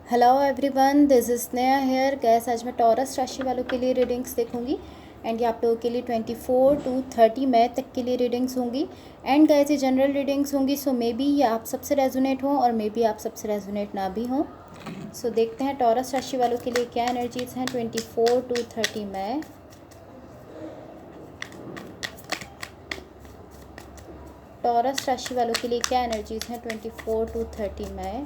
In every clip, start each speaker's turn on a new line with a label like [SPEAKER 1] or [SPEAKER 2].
[SPEAKER 1] Hello everyone, this is Sneha here. Guys आज मैं taurus राशि वालों के लिए रीडिंग्स देखूंगी एंड ये आप लोगों के लिए 24 to 30 मई तक के लिए रीडिंग्स होंगी। एंड गैस ये जनरल रीडिंग्स होंगी, सो मे बी ये आप सबसे रेजोनेट हों और मे बी आप सबसे रेजोनेट ना भी हों। सो देखते हैं टॉरस राशि वालों के लिए क्या एनर्जीज़ हैं 24 to 30 मई। टॉरस राशि वालों के लिए क्या एनर्जीज़ हैं 24 to 30 मई।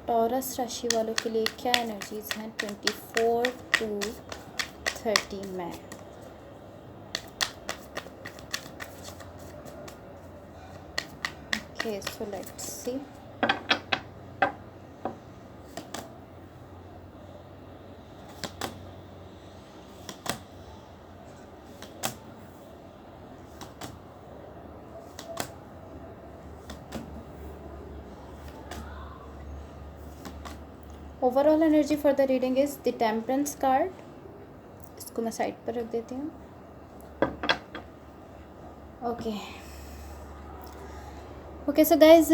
[SPEAKER 1] टॉरस राशि वालों के लिए क्या एनर्जीज़ हैं 24 to 30 मई। Okay, so let's see. Overall energy for the reading is the temperance card. इसको मैं साइड पर रख देती हूँ। ओके सो गाइज,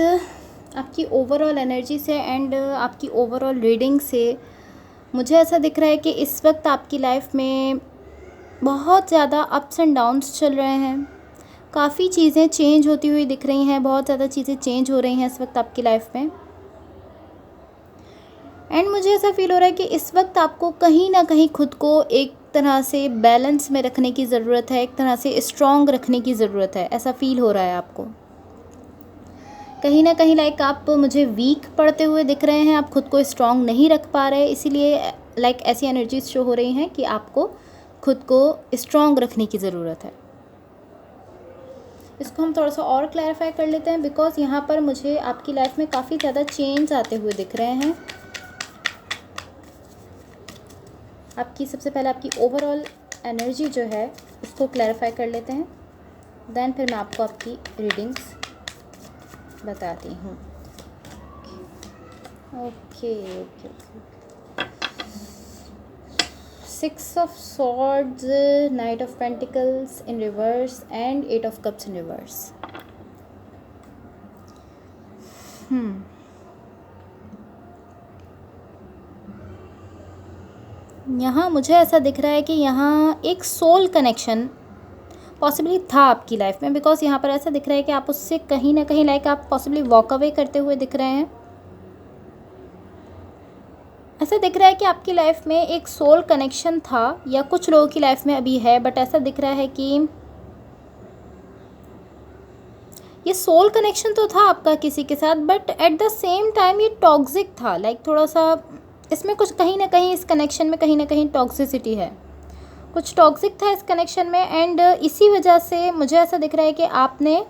[SPEAKER 1] आपकी ओवरऑल एनर्जी से एंड आपकी ओवरऑल रीडिंग से मुझे ऐसा दिख रहा है कि इस वक्त आपकी लाइफ में बहुत ज़्यादा अप्स एंड डाउन्स चल रहे हैं। काफ़ी चीज़ें चेंज होती हुई दिख रही हैं, बहुत ज़्यादा चीज़ें चेंज हो रही हैं इस वक्त आपकी लाइफ में। एंड मुझे ऐसा फील हो रहा है कि इस वक्त आपको कहीं ना कहीं खुद को एक तरह से बैलेंस में रखने की ज़रूरत है, एक तरह से स्ट्रॉन्ग रखने की ज़रूरत है। ऐसा फील हो रहा है आपको कहीं ना कहीं, लाइक आप मुझे वीक पड़ते हुए दिख रहे हैं, आप खुद को स्ट्रॉन्ग नहीं रख पा रहे, इसीलिए लाइक ऐसी एनर्जीज शो हो रही हैं कि आपको खुद को स्ट्रॉन्ग रखने की ज़रूरत है। इसको हम थोड़ा सा और क्लैरिफाई कर लेते हैं, बिकॉज यहाँ पर मुझे आपकी लाइफ में काफ़ी ज़्यादा चेंज आते हुए दिख रहे हैं। आपकी सबसे पहले आपकी ओवरऑल एनर्जी जो है उसको क्लैरिफाई कर लेते हैं, देन फिर मैं आपको आपकी रीडिंग्स बताती हूँ। Okay okay okay. 6 of Swords, Knight of Pentacles in reverse and 8 of Cups in reverse. यहाँ मुझे ऐसा दिख रहा है कि यहाँ एक सोल कनेक्शन पॉसिबली था आपकी लाइफ में, बिकॉज यहाँ पर ऐसा दिख रहा है कि आप उससे कहीं ना कहीं लाइक आप पॉसिबली वॉक अवे करते हुए दिख रहे हैं। ऐसा दिख रहा है कि आपकी लाइफ में एक सोल कनेक्शन था, या कुछ लोगों की लाइफ में अभी है, बट ऐसा दिख रहा है कि ये सोल कनेक्शन तो था आपका किसी के साथ, but at the same time ये टॉक्सिक था। लाइक थोड़ा सा इसमें कुछ कहीं ना कहीं इस कनेक्शन में कहीं ना कहीं टॉक्सिसिटी है, कुछ टॉक्सिक था इस कनेक्शन में। एंड इसी वजह से मुझे ऐसा दिख रहा है कि आपने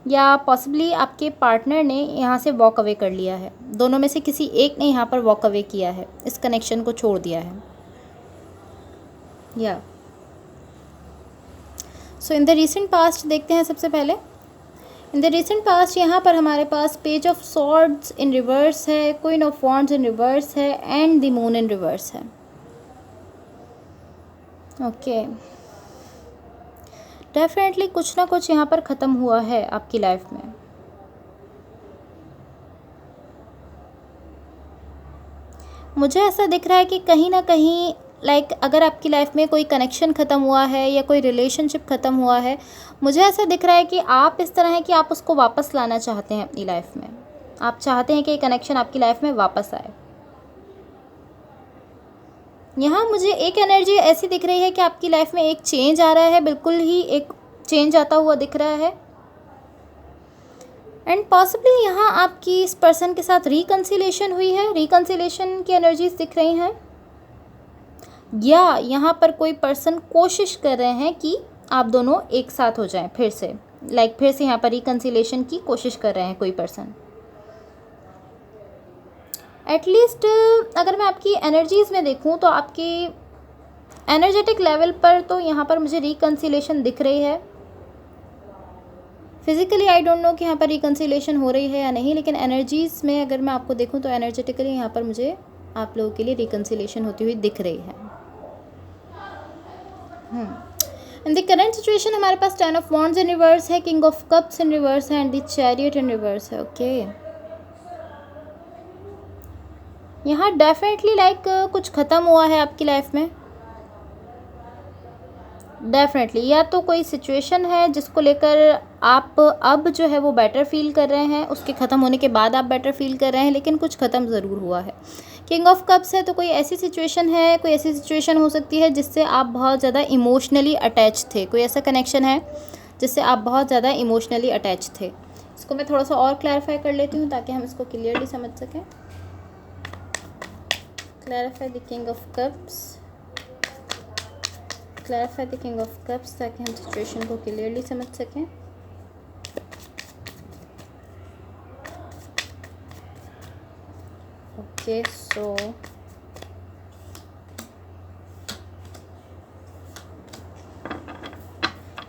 [SPEAKER 1] या पॉसिबली आपके पार्टनर ने यहाँ से वॉक अवे कर लिया है। दोनों में से किसी एक ने यहाँ पर वॉक अवे किया है, इस कनेक्शन को छोड़ दिया है। या सो इन द रीसेंट पास्ट देखते हैं सबसे पहले। इन द रिसेंट पास्ट यहाँ पर हमारे पास page of swords in reverse है, queen of wands in reverse है and the moon in reverse है। ओके, डेफिनेटली कुछ ना कुछ यहाँ पर ख़त्म हुआ है आपकी लाइफ में। मुझे ऐसा दिख रहा है कि कहीं ना कहीं लाइक अगर आपकी लाइफ में कोई कनेक्शन ख़त्म हुआ है या कोई रिलेशनशिप ख़त्म हुआ है, मुझे ऐसा दिख रहा है कि आप इस तरह है कि आप उसको वापस लाना चाहते हैं अपनी लाइफ में। आप चाहते हैं कि ये कनेक्शन आपकी लाइफ में वापस आए। यहाँ मुझे एक एनर्जी ऐसी दिख रही है कि आपकी लाइफ में एक चेंज आ रहा है, बिल्कुल ही एक चेंज आता हुआ दिख रहा है। एंड पॉसिबली यहाँ आपकी इस पर्सन के साथ रिकन्सिलेशन हुई है, रिकन्सिलेशन की एनर्जीज दिख रही हैं, या यहाँ पर कोई पर्सन कोशिश कर रहे हैं कि आप दोनों एक साथ हो जाएं फिर से, लाइक फिर से यहाँ पर रिकन्सिलेशन की कोशिश कर रहे हैं कोई पर्सन। एटलीस्ट अगर मैं आपकी एनर्जीज़ में देखूँ तो आपकी एनर्जेटिक लेवल पर तो यहाँ पर मुझे रिकन्सिलेशन दिख रही है। फिज़िकली आई डोंट नो कि यहाँ पर रिकन्सिलेशन हो रही है या नहीं, लेकिन एनर्जीज़ में अगर मैं आपको देखूँ तो एनर्जेटिकली यहाँ पर मुझे आप लोगों के लिए रिकन्सिलेशन होती हुई दिख रही है। इन द करंट सिचुएशन हमारे पास 10 ऑफ वॉन्ड्स इन रिवर्स है, king of cups in reverse है and the chariot in reverse है। ओके, यहाँ डेफिनेटली लाइक कुछ ख़त्म हुआ है आपकी लाइफ में। डेफिनेटली या तो कोई सिचुएशन है जिसको लेकर आप अब जो है वो बेटर फील कर रहे हैं, उसके ख़त्म होने के बाद आप बेटर फील कर रहे हैं, लेकिन कुछ ख़त्म ज़रूर हुआ है। किंग ऑफ कप्स है तो कोई ऐसी सिचुएशन है, कोई ऐसी सिचुएशन हो सकती है जिससे आप बहुत ज़्यादा इमोशनली अटैच थे, कोई ऐसा कनेक्शन है जिससे आप बहुत ज़्यादा इमोशनली अटैच थे। इसको मैं थोड़ा सा और क्लैरिफाई कर लेती हूँ ताकि हम इसको क्लियरली समझ सकें। Clarify the king of cups, clarify the king of cups ताकि हम सिचुएशन को क्लियरली समझ सकें। Okay, so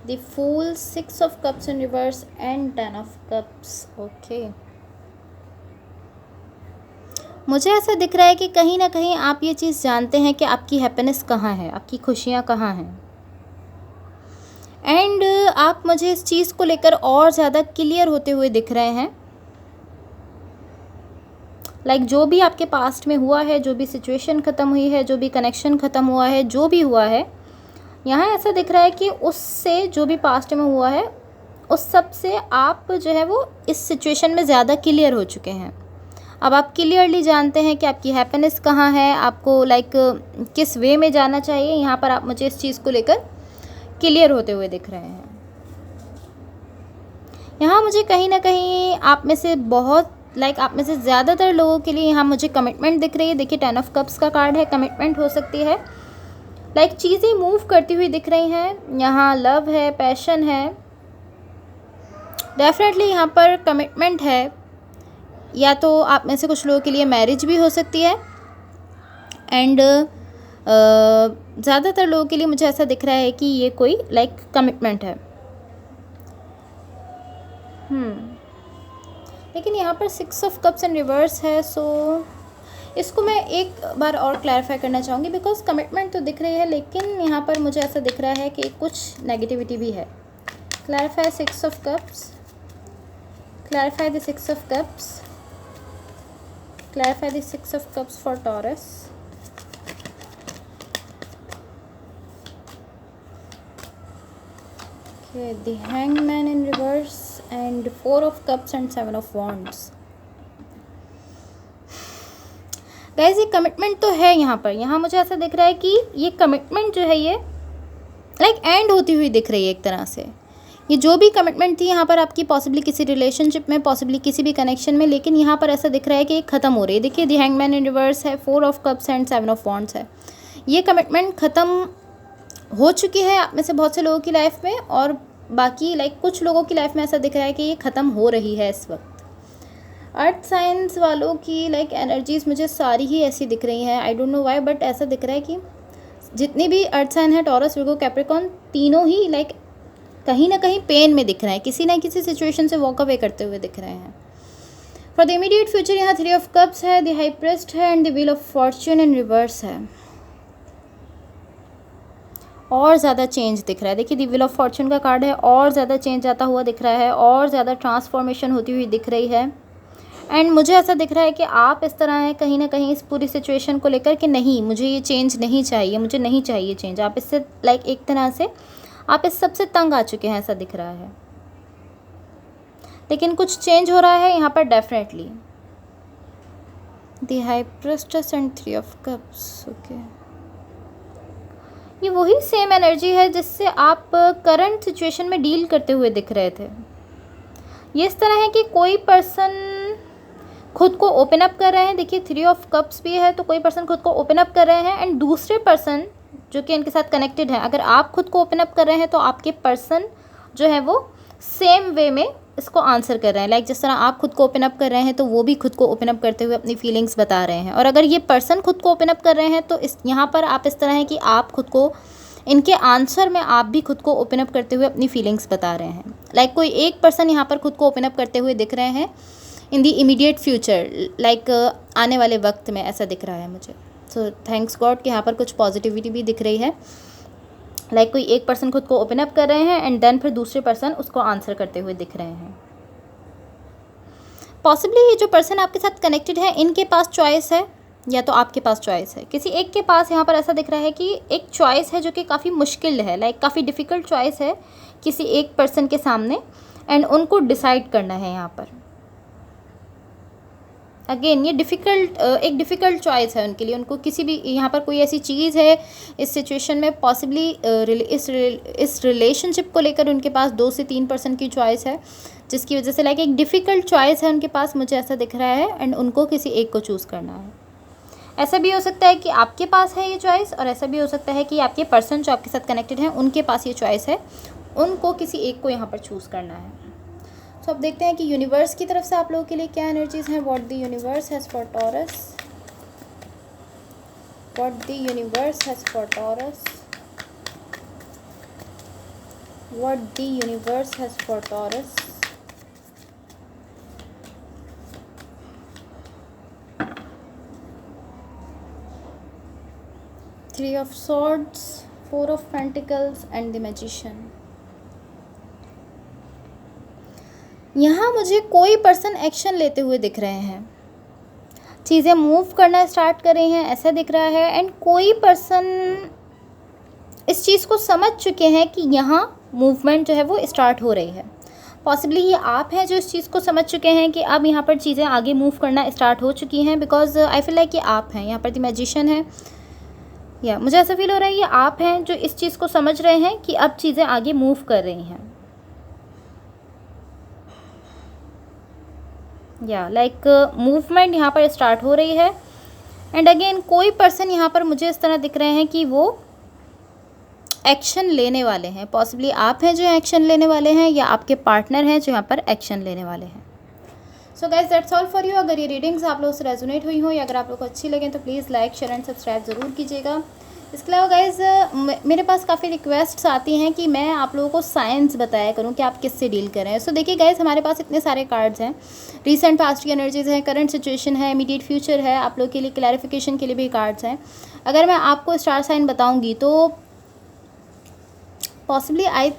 [SPEAKER 1] the fool, 6 of cups in reverse and 10 of cups. Okay, मुझे ऐसा दिख रहा है कि कहीं ना कहीं आप ये चीज़ जानते हैं कि आपकी हैप्पीनेस कहाँ है, आपकी खुशियाँ कहाँ हैं, एंड आप मुझे इस चीज़ को लेकर और ज़्यादा क्लियर होते हुए दिख रहे हैं। लाइक जो भी आपके पास्ट में हुआ है, जो भी सिचुएशन ख़त्म हुई है, जो भी कनेक्शन ख़त्म हुआ है, जो भी हुआ है, यहाँ ऐसा दिख रहा है कि उससे जो भी पास्ट में हुआ है उस सब से आप जो है वो इस सिचुएशन में ज़्यादा क्लियर हो चुके हैं। अब आप क्लियरली जानते हैं कि आपकी हैप्पीनेस कहाँ है, आपको लाइक किस वे में जाना चाहिए। यहाँ पर आप मुझे इस चीज़ को लेकर क्लियर होते हुए दिख रहे हैं। यहाँ मुझे कहीं ना कहीं आप में से बहुत आप में से ज़्यादातर लोगों के लिए यहाँ मुझे कमिटमेंट दिख रही है। देखिए 10 ऑफ कप्स का कार्ड है, कमिटमेंट हो सकती है। चीज़ें मूव करती हुई दिख रही हैं। यहाँ लव है, पैशन है, डेफिनेटली यहाँ पर कमिटमेंट है। या तो आप में से कुछ लोगों के लिए मैरिज भी हो सकती है, एंड ज़्यादातर लोगों के लिए मुझे ऐसा दिख रहा है कि ये कोई कमिटमेंट है। लेकिन यहाँ पर 6 ऑफ कप्स इन रिवर्स है, सो इसको मैं एक बार और क्लैरिफाई करना चाहूँगी बिकॉज कमिटमेंट तो दिख रही है, लेकिन यहाँ पर मुझे ऐसा दिख रहा है कि कुछ नेगेटिविटी भी है। Clarify 6 of cups, clarify the 6 of cups, clarify the 6 of cups for Taurus. Okay, the hangman in reverse and 4 of cups and 7 of wands. Guys ये कमिटमेंट तो है यहाँ पर। यहाँ मुझे ऐसा दिख रहा है कि ये कमिटमेंट जो है ये एंड होती हुई दिख रही है एक तरह से। ये जो भी कमिटमेंट थी यहाँ पर आपकी, पॉसिबली किसी रिलेशनशिप में, पॉसिबली किसी भी कनेक्शन में, लेकिन यहाँ पर ऐसा दिख रहा है कि ये ख़त्म हो रही है। देखिए दी हैंगमैन इन रिवर्स है, 4 of cups and 7 of wands है। ये कमिटमेंट ख़त्म हो चुकी है आप में से बहुत से लोगों की लाइफ में, और बाकी कुछ लोगों की लाइफ में ऐसा दिख रहा है कि ये ख़त्म हो रही है इस वक्त। अर्थ साइंस वालों की एनर्जीज़ मुझे सारी ही ऐसी दिख रही हैं। I don't know why, but ऐसा दिख रहा है कि जितनी भी अर्थ साइन है, टॉरस, विर्गो, कैप्रिकॉर्न, तीनों ही कहीं ना कहीं पेन में दिख रहे हैं, किसी ना किसी सिचुएशन से वॉक अवे करते हुए दिख रहे हैं। फॉर द इमीडिएट फ्यूचर यहाँ 3 ऑफ कप्स है, द हाई प्रिस्ट है and the wheel of Fortune in reverse है। और ज़्यादा चेंज दिख रहा है। देखिए द व्हील ऑफ फॉर्च्यून का कार्ड है, और ज़्यादा चेंज आता हुआ दिख रहा है, और ज़्यादा ट्रांसफॉर्मेशन होती हुई दिख रही है। एंड मुझे ऐसा दिख रहा है कि आप इस तरह हैं कहीं ना कहीं इस पूरी सिचुएशन को लेकर कि नहीं, मुझे ये चेंज नहीं चाहिए, मुझे नहीं चाहिए चेंज। आप इससे एक तरह से आप इस सबसे तंग आ चुके हैं, ऐसा दिख रहा है। लेकिन कुछ चेंज हो रहा है यहाँ पर definitely. The high priestess and 3 of cups. Okay, ये वही सेम एनर्जी है जिससे आप करंट सिचुएशन में डील करते हुए दिख रहे थे। ये इस तरह है कि कोई पर्सन खुद को ओपन अप कर रहे हैं। देखिए 3 ऑफ कप्स भी है, तो कोई पर्सन खुद को ओपन अप कर रहे हैं, एंड दूसरे पर्सन जो कि इनके साथ कनेक्टेड है, अगर आप खुद को ओपन अप कर रहे हैं तो आपके पर्सन जो है वो सेम वे में इसको आंसर कर रहे हैं। जिस तरह आप खुद को ओपन अप कर रहे हैं तो वो भी खुद को ओपन अप करते हुए अपनी फीलिंग्स बता रहे हैं। और अगर ये पर्सन खुद को ओपन अप कर रहे हैं तो इस यहाँ पर आप इस तरह है कि आप खुद को, इनके आंसर में आप भी खुद को ओपन अप करते हुए अपनी फीलिंग्स बता रहे हैं। कोई एक पर्सन यहाँ पर खुद को ओपन अप करते हुए दिख रहे हैं, in the immediate future, like आने वाले वक्त में ऐसा दिख रहा है मुझे। सो थैंक्स गॉड कि यहाँ पर कुछ पॉजिटिविटी भी दिख रही है। लाइक कोई एक पर्सन खुद को ओपन अप कर रहे हैं एंड देन फिर दूसरे पर्सन उसको आंसर करते हुए दिख रहे हैं। पॉसिबली ये जो पर्सन आपके साथ कनेक्टेड है इनके पास चॉइस है या तो आपके पास चॉइस है। किसी एक के पास यहाँ पर ऐसा दिख रहा है कि एक चॉइस है जो कि काफ़ी मुश्किल है, लाइक काफ़ी डिफ़िकल्ट चॉइस है किसी एक पर्सन के सामने एंड उनको डिसाइड करना है यहाँ पर। अगेन ये एक डिफ़िकल्ट चॉइस है उनके लिए। उनको किसी भी यहाँ पर कोई ऐसी चीज़ है इस सिचुएशन में, पॉसिबली इस रिलेशनशिप को लेकर उनके पास 2 से 3 पर्सन की चॉइस है, जिसकी वजह से लाइक एक डिफ़िकल्ट चॉइस है उनके पास, मुझे ऐसा दिख रहा है एंड उनको किसी एक को चूज़ करना है। ऐसा भी हो सकता है कि आपके पास है ये चॉइस और ऐसा भी हो सकता है कि आपके पर्सन जो आपके साथ कनेक्टेड हैं उनके पास ये चॉइस है, उनको किसी एक को यहाँ पर चूज़ करना है। तो अब देखते हैं कि यूनिवर्स की तरफ से आप लोगों के लिए क्या एनर्जीज़ हैं। What the universe has for taurus, what the universe has for taurus, what the universe has for taurus. Three of Swords, Four of Pentacles and the Magician। यहाँ मुझे कोई पर्सन एक्शन लेते हुए दिख रहे हैं, चीज़ें मूव करना स्टार्ट कर रही हैं ऐसा दिख रहा है एंड कोई पर्सन इस चीज़ को समझ चुके हैं कि यहाँ मूवमेंट जो है वो स्टार्ट हो रही है। पॉसिबली ये आप हैं जो इस चीज़ को समझ चुके हैं कि अब यहाँ पर चीज़ें आगे मूव करना स्टार्ट हो चुकी हैं, बिकॉज आई फील लाइक ये आप हैं। यहाँ पर द मैजिशियन है, या मुझे ऐसा फील हो रहा है ये आप हैं जो इस चीज़ को समझ रहे हैं कि अब चीज़ें आगे मूव कर रही हैं। या लाइक मूवमेंट यहाँ पर स्टार्ट हो रही है एंड अगेन कोई पर्सन यहाँ पर मुझे इस तरह दिख रहे हैं कि वो एक्शन लेने वाले हैं। पॉसिबली आप हैं जो एक्शन लेने वाले हैं या आपके पार्टनर हैं जो यहाँ पर एक्शन लेने वाले हैं। So guys that's all for you. अगर ये रीडिंग्स आप लोगों से रेजोनेट हुई हो या अगर आप लोग को अच्छी लगे तो please like share and subscribe ज़रूर कीजिएगा। इसके अलावा गाइज मेरे पास काफ़ी रिक्वेस्ट्स आती हैं कि मैं आप लोगों को साइंस बताया करूं कि आप किससे डील कर रहे हैं। सो देखिए गाइज हमारे पास इतने सारे कार्ड्स हैं, रीसेंट पास्ट की एनर्जीज़ हैं, करंट सिचुएशन है, इमीडिएट फ्यूचर है, आप लोग के लिए क्लैरिफिकेशन के लिए भी कार्ड्स हैं। अगर मैं आपको स्टार साइन बताऊँगी तो पॉसिबली आई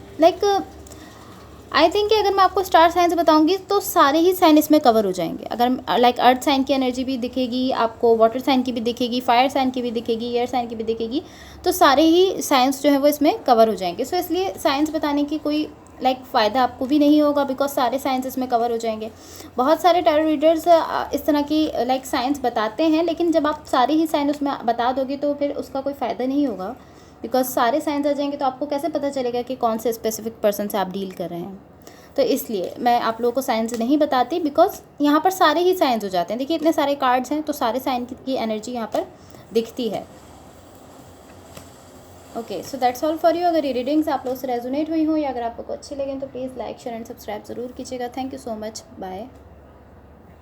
[SPEAKER 1] थिंक कि अगर मैं आपको स्टार साइंस बताऊंगी तो सारे ही साइन इसमें कवर हो जाएंगे। अगर लाइक अर्थ साइन की एनर्जी भी दिखेगी आपको, वाटर साइन की भी दिखेगी, फायर साइन की भी दिखेगी, एयर साइन की भी दिखेगी, तो सारे ही साइंस जो है वो इसमें कवर हो जाएंगे। सो इसलिए साइंस बताने की कोई फ़ायदा आपको भी नहीं होगा, बिकॉज सारे साइंस इसमें कवर हो जाएंगे। बहुत सारे टैरो रीडर्स इस तरह की साइंस बताते हैं, लेकिन जब आप सारे ही साइन उसमें बता दोगे तो फिर उसका कोई फ़ायदा नहीं होगा, बिकॉज सारे साइंस आ जाएंगे तो आपको कैसे पता चलेगा कि कौन से स्पेसिफिक पर्सन से आप डील कर रहे हैं। तो इसलिए मैं आप लोगों को साइंस नहीं बताती, बिकॉज यहाँ पर सारे ही साइंस हो जाते हैं। देखिए इतने सारे कार्ड्स हैं तो सारे साइन की एनर्जी यहाँ पर दिखती है। Okay, so that's all for you. अगर ये रीडिंग्स आप लोगों से रेजोनेट हुई हो या अगर आप लोग को अच्छी लगे तो please like share and subscribe ज़रूर कीजिएगा। Thank you so much, bye.